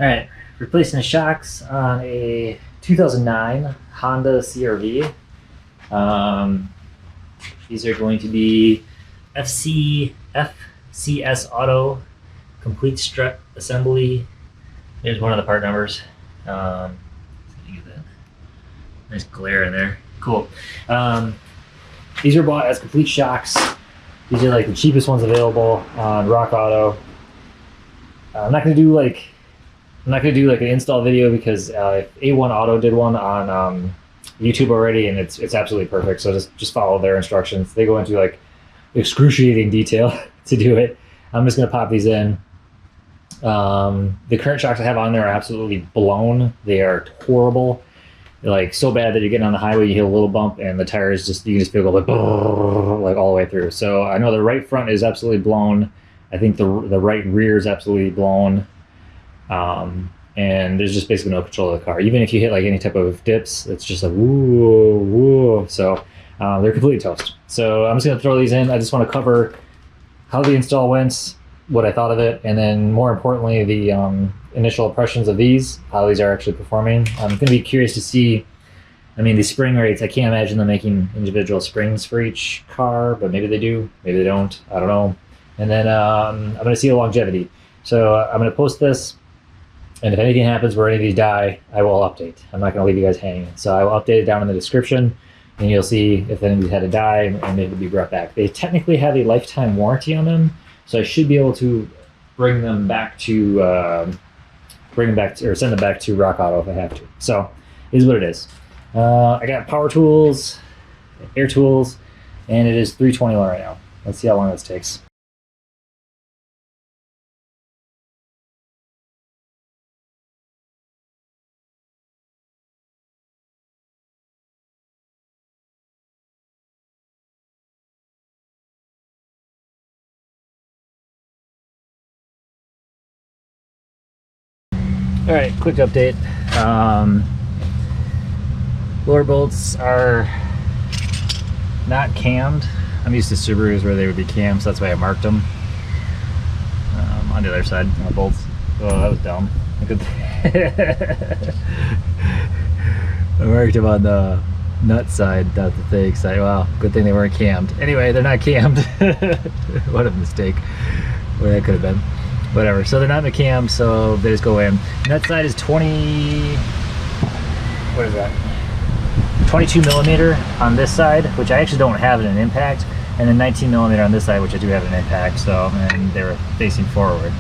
Alright, replacing the shocks on a 2009 Honda CRV. These are going to be FCS Auto complete strut assembly. There's one of the part numbers. Nice glare in there. Cool. These are bought as complete shocks. These are like the cheapest ones available on RockAuto. I'm not gonna do like an install video because A1 Auto did one on YouTube already, and it's absolutely perfect. So just follow their instructions. They go into like excruciating detail to do it. I'm just gonna pop these in. The current shocks I have on there are absolutely blown. They are horrible. They're like so bad that you're getting on the highway, you hit a little bump, and the tires you can just feel like all the way through. So I know the right front is absolutely blown. I think the right rear is absolutely blown. And there's just basically no control of the car. Even if you hit like any type of dips, it's just like woo, woo. So they're completely toast. So I'm just gonna throw these in. I just want to cover how the install went, what I thought of it, and then more importantly, the initial impressions of these, how these are actually performing. I'm going to be curious to see, I mean, the spring rates, I can't imagine them making individual springs for each car, but maybe they do, maybe they don't, I don't know. And then I'm going to see the longevity. So I'm going to post this, and if anything happens where any of these die, I will update. I'm not going to leave you guys hanging. So I will update it down in the description, and you'll see if any of these had to die and they would be brought back. They technically have a lifetime warranty on them, so I should be able to bring them back to, or send them back to RockAuto if I have to. So, it is what it is. I got power tools, air tools, and it is 321 right now. Let's see how long this takes. All right, quick update. Lower bolts are not cammed. I'm used to Subarus where they would be cammed, so that's why I marked them. On the other side, bolts. Oh, that was dumb. I marked them on the nut side, not the fake side. Wow, good thing they weren't cammed. Anyway, they're not cammed. What a mistake. Where that could have been. Whatever, so they're not in the cam, so they just go in. And that side is 20, what is that? 22 millimeter on this side, which I actually don't have in an impact, and then 19 millimeter on this side, which I do have in an impact, so, and they were facing forward.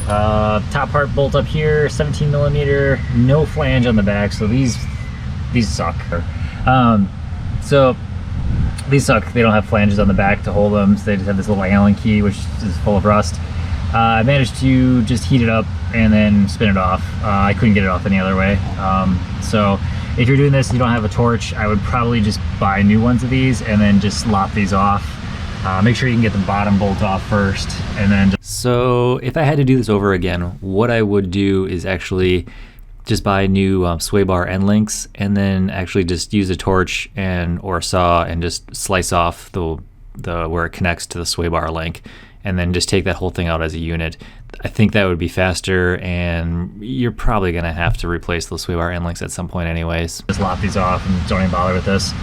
Top part bolt up here, 17 millimeter, no flange on the back, so these suck. So these suck, they don't have flanges on the back to hold them, so they just have this little Allen key, which is full of rust. I managed to just heat it up and then spin it off. I couldn't get it off any other way. So if you're doing this and you don't have a torch, I would probably just buy new ones of these and then just lop these off. Make sure you can get the bottom bolt off first, and then So if I had to do this over again, what I would do is actually just buy new sway bar end links, and then actually just use a torch or a saw and just slice off the where it connects to the sway bar link, and then just take that whole thing out as a unit. I think that would be faster, and you're probably gonna have to replace those sway bar end links at some point anyways. just lop these off and don't even bother with this.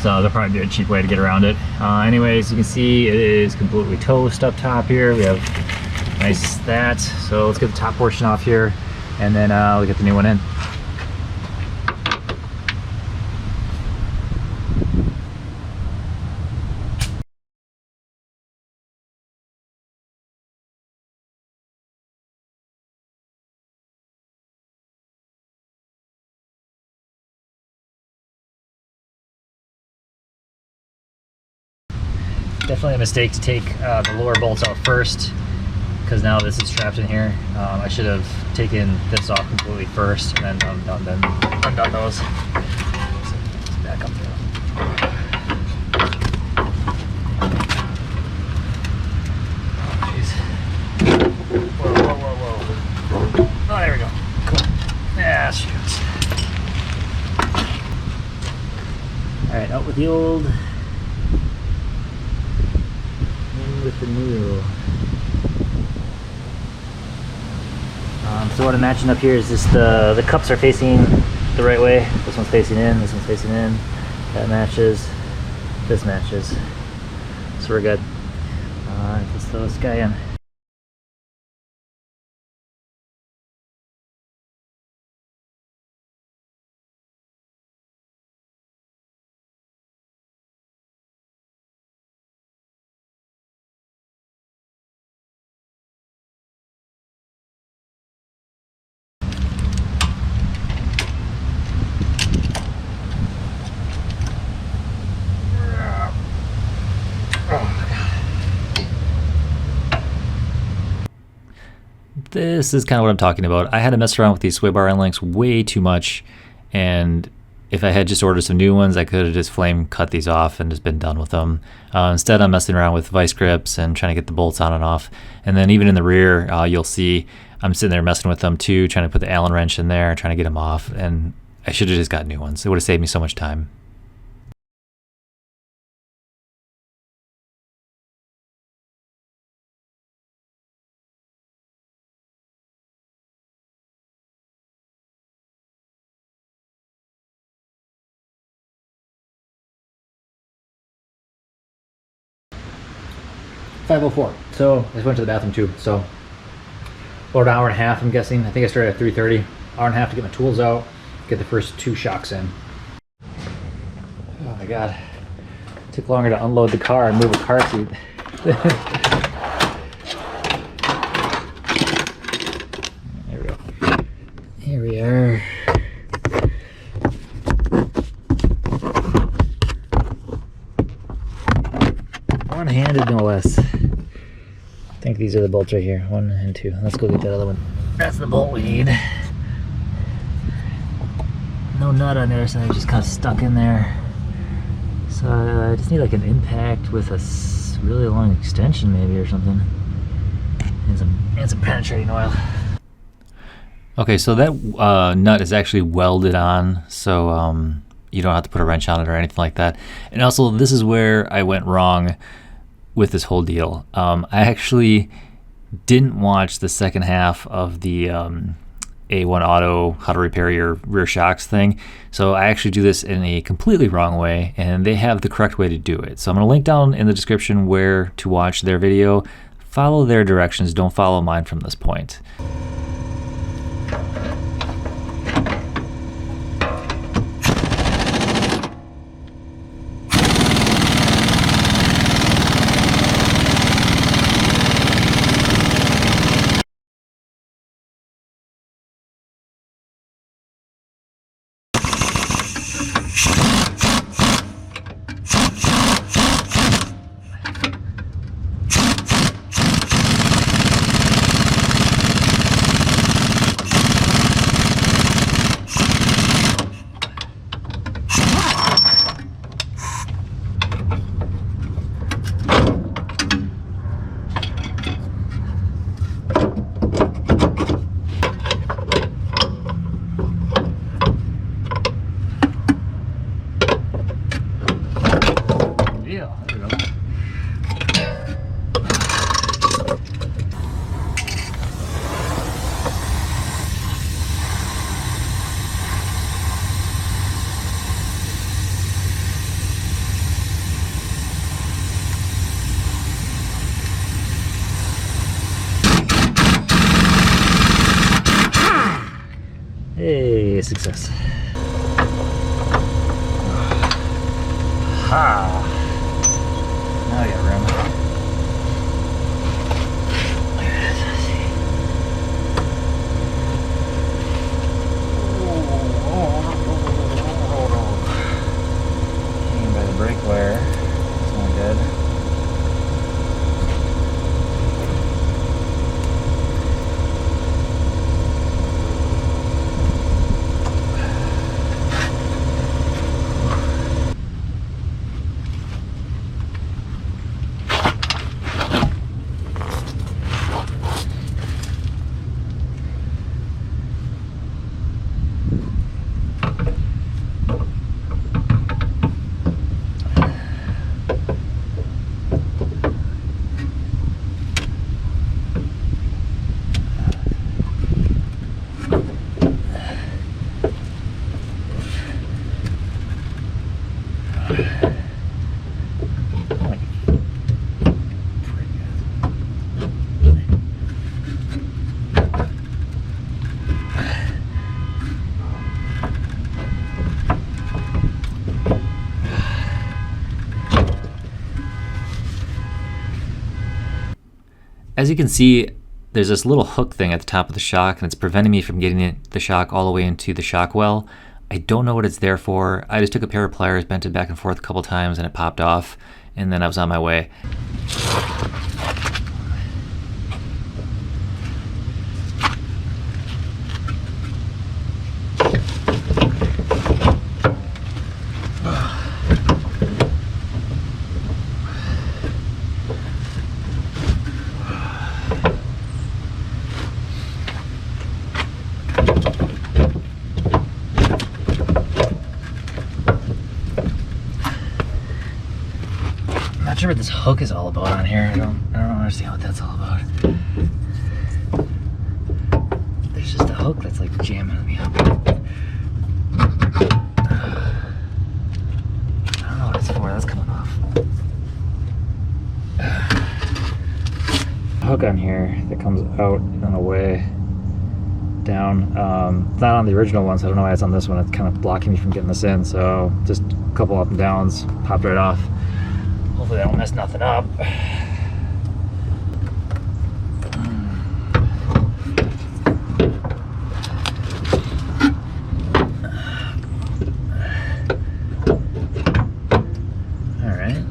So that'll probably be a cheap way to get around it. Anyways, you can see it is completely toast up top here. We have nice that. So let's get the top portion off here, and then we'll get the new one in. Definitely a mistake to take the lower bolts out first, because now this is trapped in here. I should have taken this off completely first and then undone those. So let's back up there. Oh, jeez. Whoa, whoa, whoa, whoa. Oh, there we go. Cool. Yeah, shoot. All right, out with the old. With the new. So what I'm matching up here is just the cups are facing the right way. This one's facing in, this one's facing in. That matches, this matches. So we're good. Alright, let's throw this guy in. This is kind of what I'm talking about. I had to mess around with these sway bar end links way too much, and if I had just ordered some new ones, I could have just flame cut these off and just been done with them. Instead, I'm messing around with vice grips and trying to get the bolts on and off. And then even in the rear, you'll see I'm sitting there messing with them too, trying to put the Allen wrench in there, trying to get them off, and I should have just got new ones. It would have saved me so much time. .504. So I just went to the bathroom too. So about an hour and a half, I'm guessing. I think I started at 3:30. Hour and a half to get my tools out, get the first 2 shocks in. Oh my god. It took longer to unload the car and move a car seat. There we go. Here we are. One-handed, no less. I think these are the bolts right here, 1 and 2. Let's go get that other one. That's the bolt we need. No nut on there, so it's just kind of stuck in there. So I just need like an impact with a really long extension, maybe, or something, and some penetrating oil. Okay, so that nut is actually welded on, so you don't have to put a wrench on it or anything like that. And also, this is where I went wrong with this whole deal. I actually didn't watch the second half of the A1 Auto how to repair your rear shocks thing. So I actually do this in a completely wrong way, and they have the correct way to do it. So I'm going to link down in the description where to watch their video. Follow their directions, don't follow mine from this point. Hey, success. Ha! Now I got room. Hanging by the brake wire. That's not good. As you can see, there's this little hook thing at the top of the shock, and it's preventing me from getting the shock all the way into the shock well. I don't know what it's there for. I just took a pair of pliers, bent it back and forth a couple times, and it popped off, and then I was on my way. Not sure what this hook is all about on here. I don't understand what that's all about. There's just a hook that's like jamming me up. I don't know what it's for. That's coming off. A hook on here that comes out and away down. It's not on the original one, so I don't know why it's on this one. It's kind of blocking me from getting this in. So just a couple up and downs, popped right off. Hopefully I don't mess nothing up. Alright.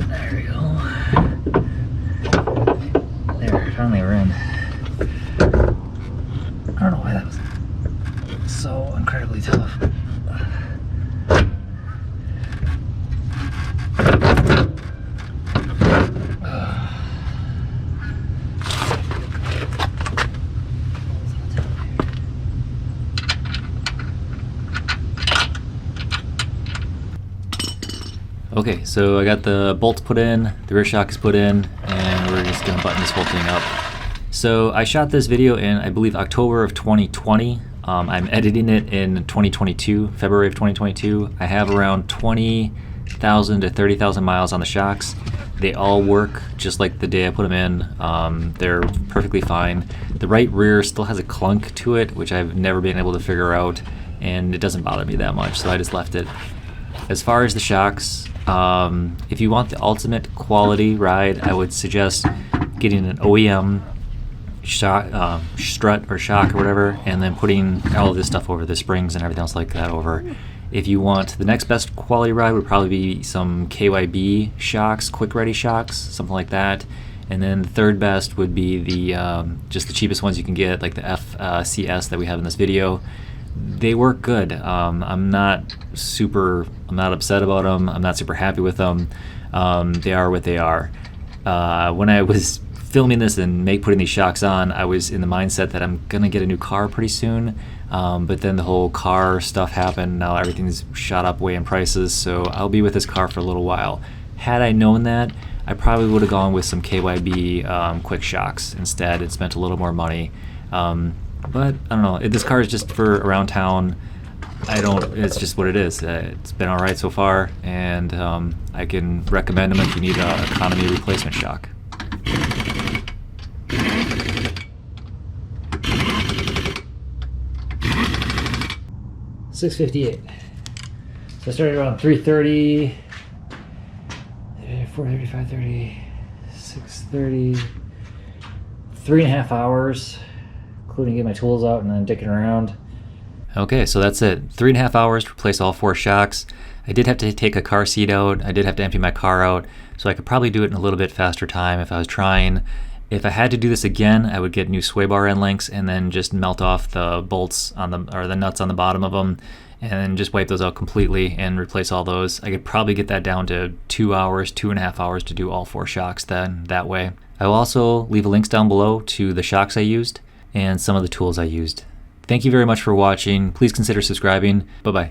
There we go. There, finally we're in. I don't know why that was so incredibly tough. Okay, so I got the bolts put in, the rear shock is put in, and we're just gonna button this whole thing up. So I shot this video in, I believe, October of 2020. I'm editing it in 2022, February of 2022. I have around 20,000 to 30,000 miles on the shocks. They all work just like the day I put them in. They're perfectly fine. The right rear still has a clunk to it, which I've never been able to figure out, and it doesn't bother me that much, so I just left it. As far as the shocks, if you want the ultimate quality ride, I would suggest getting an OEM shock, strut or shock or whatever, and then putting all of this stuff over the springs and everything else like that over. If you want the next best quality ride, would probably be some KYB shocks, quick ready shocks, something like that. And then the third best would be the just the cheapest ones you can get, like the FCS that we have in this video. They work good. I'm not upset about them. I'm not super happy with them. They are what they are. When I was filming this and putting these shocks on, I was in the mindset that I'm gonna get a new car pretty soon. But then the whole car stuff happened. Now everything's shot up way in prices, so I'll be with this car for a little while. Had I known that, I probably would have gone with some KYB quick shocks instead and spent a little more money. But I don't know, this car is just for around town. It's just what it is. It's been all right so far, and I can recommend them if you need an economy replacement shock. $658. So I started around 3:30, 4:30, 5:30, 6:30, 3.5 hours, including getting my tools out and then dicking around. Okay, so that's it. 3.5 hours to replace all 4 shocks. I did have to take a car seat out. I did have to empty my car out, so I could probably do it in a little bit faster time if I was trying. If I had to do this again, I would get new sway bar end links and then just melt off the bolts on the nuts on the bottom of them, and just wipe those out completely and replace all those. I could probably get that down to 2 hours, 2.5 hours to do all 4 shocks then that way. I will also leave links down below to the shocks I used and some of the tools I used. Thank you very much for watching. Please consider subscribing. Bye-bye.